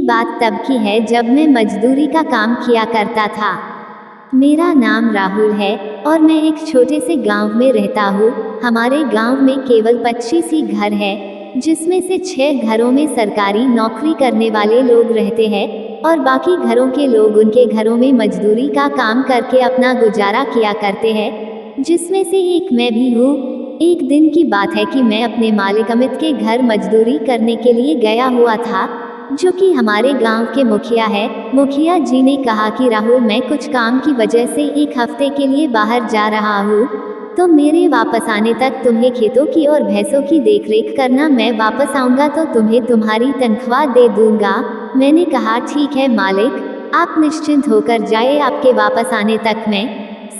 ये बात तब की है जब मैं मजदूरी का काम किया करता था। मेरा नाम राहुल है और मैं एक छोटे से गांव में रहता हूँ। हमारे गांव में केवल 25 ही घर है, जिसमें से 6 घरों में सरकारी नौकरी करने वाले लोग रहते हैं और बाकी घरों के लोग उनके घरों में मजदूरी का काम करके अपना गुजारा किया करते हैं, जिसमें से एक मैं भी हूँ। एक दिन की बात है कि मैं अपने मालिक अमित के घर मजदूरी करने के लिए गया हुआ था, जो कि हमारे गांव के मुखिया है। मुखिया जी ने कहा कि राहुल, मैं कुछ काम की वजह से एक हफ्ते के लिए बाहर जा रहा हूँ, तो मेरे वापस आने तक तुम्हें खेतों की और भैंसों की देखरेख करना। मैं वापस आऊँगा तो तुम्हें तुम्हारी तनख्वाह दे दूंगा। मैंने कहा ठीक है मालिक, आप निश्चिंत होकर जाए, आपके वापस आने तक मैं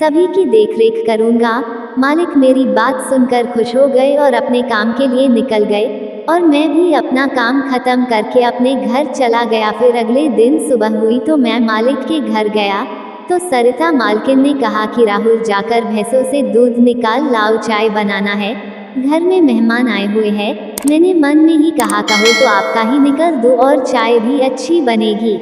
सभी की देखरेख करूंगा। मालिक मेरी बात सुनकर खुश हो गए और अपने काम के लिए निकल गए और मैं भी अपना काम खत्म करके अपने घर चला गया। फिर अगले दिन सुबह हुई तो मैं मालिक के घर गया, तो सरिता मालकिन ने कहा कि राहुल, जाकर भैंसों से दूध निकाल लाओ, चाय बनाना है, घर में मेहमान आए हुए हैं। मैंने मन में ही कहा, कहो तो आपका ही निकल दूं और चाय भी अच्छी बनेगी।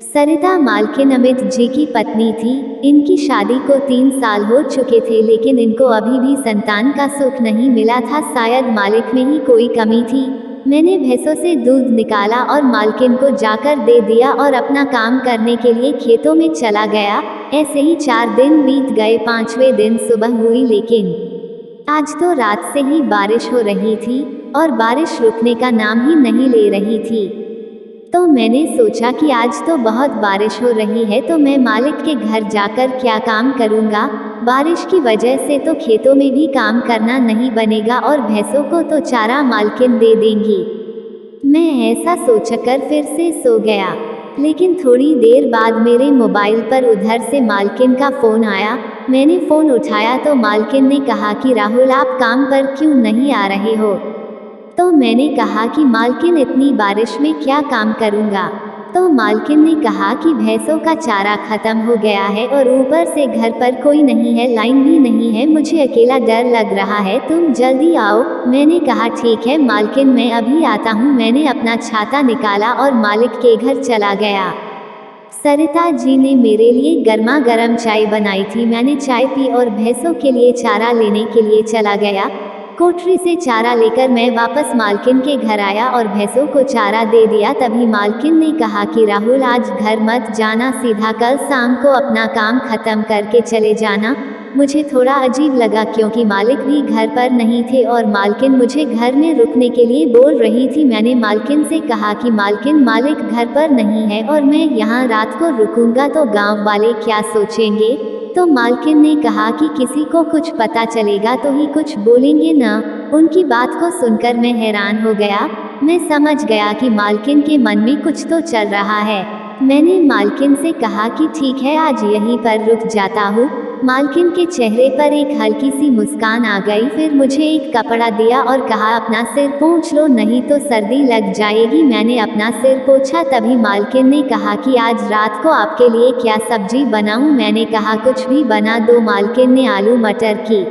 सरिता मालकिन अमित जी की पत्नी थी। इनकी शादी को 3 साल हो चुके थे, लेकिन इनको अभी भी संतान का सुख नहीं मिला था। शायद मालिक में ही कोई कमी थी। मैंने भैंसों से दूध निकाला और मालकिन को जाकर दे दिया और अपना काम करने के लिए खेतों में चला गया। ऐसे ही 4 दिन बीत गए। 5वें दिन सुबह हुई, लेकिन आज तो रात से ही बारिश हो रही थी और बारिश रुकने का नाम ही नहीं ले रही थी। तो मैंने सोचा कि आज तो बहुत बारिश हो रही है, तो मैं मालिक के घर जाकर क्या काम करूंगा। बारिश की वजह से तो खेतों में भी काम करना नहीं बनेगा और भैंसों को तो चारा मालकिन दे देंगी। मैं ऐसा सोचकर फिर से सो गया, लेकिन थोड़ी देर बाद मेरे मोबाइल पर उधर से मालकिन का फ़ोन आया। मैंने फ़ोन उठाया तो मालकिन ने कहा कि राहुल, आप काम पर क्यों नहीं आ रहे हो। तो मैंने कहा कि मालकिन, इतनी बारिश में क्या काम करूंगा। तो मालकिन ने कहा कि भैंसों का चारा खत्म हो गया है और ऊपर से घर पर कोई नहीं है, लाइन भी नहीं है, मुझे अकेला डर लग रहा है, तुम जल्दी आओ। मैंने कहा ठीक है मालकिन, मैं अभी आता हूँ। मैंने अपना छाता निकाला और मालिक के घर चला गया। सरिता जी ने मेरे लिए गर्मा गर्म चाय बनाई थी। मैंने चाय पी और भैंसों के लिए चारा लेने के लिए चला गया। कोठरी से चारा लेकर मैं वापस मालकिन के घर आया और भैंसों को चारा दे दिया। तभी मालकिन ने कहा कि राहुल, आज घर मत जाना, सीधा कल शाम को अपना काम खत्म करके चले जाना। मुझे थोड़ा अजीब लगा, क्योंकि मालिक भी घर पर नहीं थे और मालकिन मुझे घर में रुकने के लिए बोल रही थी। मैंने मालकिन से कहा कि मालकिन, मालिक घर पर नहीं है और मैं यहाँ रात को रुकूंगा तो गाँव वाले क्या सोचेंगे। तो मालकिन ने कहा कि किसी को कुछ पता चलेगा तो ही कुछ बोलेंगे ना। उनकी बात को सुनकर मैं हैरान हो गया। मैं समझ गया कि मालकिन के मन में कुछ तो चल रहा है। मैंने मालकिन से कहा कि ठीक है, आज यहीं पर रुक जाता हूँ। मालकिन के चेहरे पर एक हल्की सी मुस्कान आ गई। फिर मुझे एक कपड़ा दिया और कहा, अपना सिर पोंछ लो, नहीं तो सर्दी लग जाएगी। मैंने अपना सिर पोंछा। तभी मालकिन ने कहा कि आज रात को आपके लिए क्या सब्जी बनाऊं। मैंने कहा कुछ भी बना दो। मालकिन ने आलू मटर की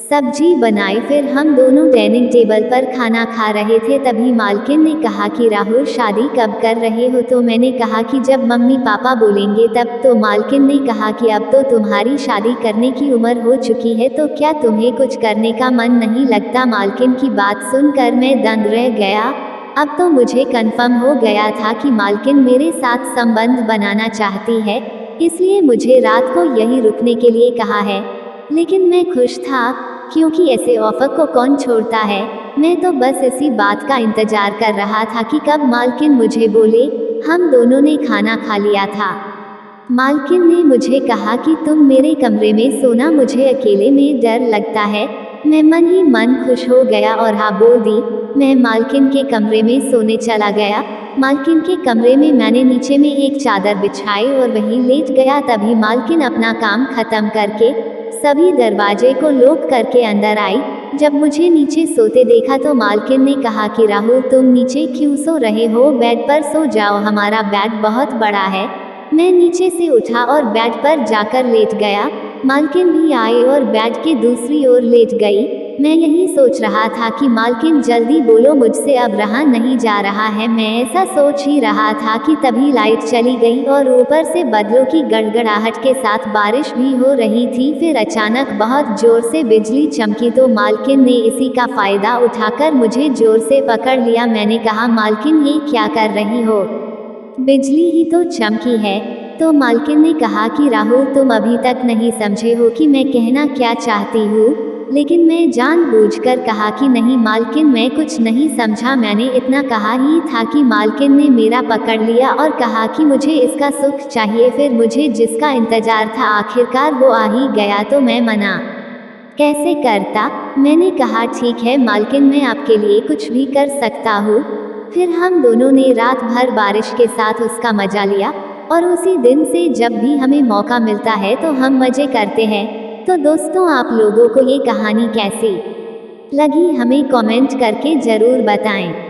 सब्जी बनाई। फिर हम दोनों डाइनिंग टेबल पर खाना खा रहे थे। तभी मालकिन ने कहा कि राहुल, शादी कब कर रहे हो। तो मैंने कहा कि जब मम्मी पापा बोलेंगे तब। तो मालकिन ने कहा कि अब तो तुम्हारी शादी करने की उम्र हो चुकी है, तो क्या तुम्हें कुछ करने का मन नहीं लगता। मालकिन की बात सुनकर मैं दंग रह गया। अब तो मुझे कन्फर्म हो गया था कि मालकिन मेरे साथ संबंध बनाना चाहती है, इसलिए मुझे रात को यहीं रुकने के लिए कहा है। लेकिन मैं खुश था, क्योंकि ऐसे ऑफर को कौन छोड़ता है। मैं तो बस इसी बात का इंतजार कर रहा था कि कब मालकिन मुझे बोले। हम दोनों ने खाना खा लिया था। मालकिन ने मुझे कहा कि तुम मेरे कमरे में सोना, मुझे अकेले में डर लगता है। मैं मन ही मन खुश हो गया और हाँ बोल दी। मैं मालकिन के कमरे में सोने चला गया। मालकिन के कमरे में मैंने नीचे में एक चादर बिछाई और वहीं लेट गया। तभी मालकिन अपना काम खत्म करके सभी दरवाजे को लॉक करके अंदर आई। जब मुझे नीचे सोते देखा तो मालकिन ने कहा कि राहुल, तुम नीचे क्यों सो रहे हो, बेड पर सो जाओ, हमारा बेड बहुत बड़ा है। मैं नीचे से उठा और बेड पर जाकर लेट गया। मालकिन भी आई और बेड के दूसरी ओर लेट गई। मैं यही सोच रहा था कि मालकिन जल्दी बोलो, मुझसे अब रहा नहीं जा रहा है। मैं ऐसा सोच ही रहा था कि तभी लाइट चली गई और ऊपर से बादलों की गड़गड़ाहट के साथ बारिश भी हो रही थी। फिर अचानक बहुत जोर से बिजली चमकी तो मालकिन ने इसी का फायदा उठाकर मुझे जोर से पकड़ लिया। मैंने कहा, मालकिन ये क्या कर रही हो? बिजली ही तो चमकी है। तो मालकिन ने कहा कि राहुल, तुम अभी तक नहीं समझे हो कि मैं कहना क्या चाहती हूँ। लेकिन मैं जानबूझकर कहा कि नहीं मालकिन, मैं कुछ नहीं समझा। मैंने इतना कहा ही था कि मालकिन ने मेरा पकड़ लिया और कहा कि मुझे इसका सुख चाहिए। फिर मुझे जिसका इंतजार था आखिरकार वो आ ही गया, तो मैं मना कैसे करता। मैंने कहा, ठीक है मालकिन, मैं आपके लिए कुछ भी कर सकता हूँ। फिर हम दोनों ने रात भर बारिश के साथ उसका मजा लिया और उसी दिन से जब भी हमें मौका मिलता है तो हम मजे करते हैं। तो दोस्तों, आप लोगों को ये कहानी कैसी लगी हमें कमेंट करके ज़रूर बताएं।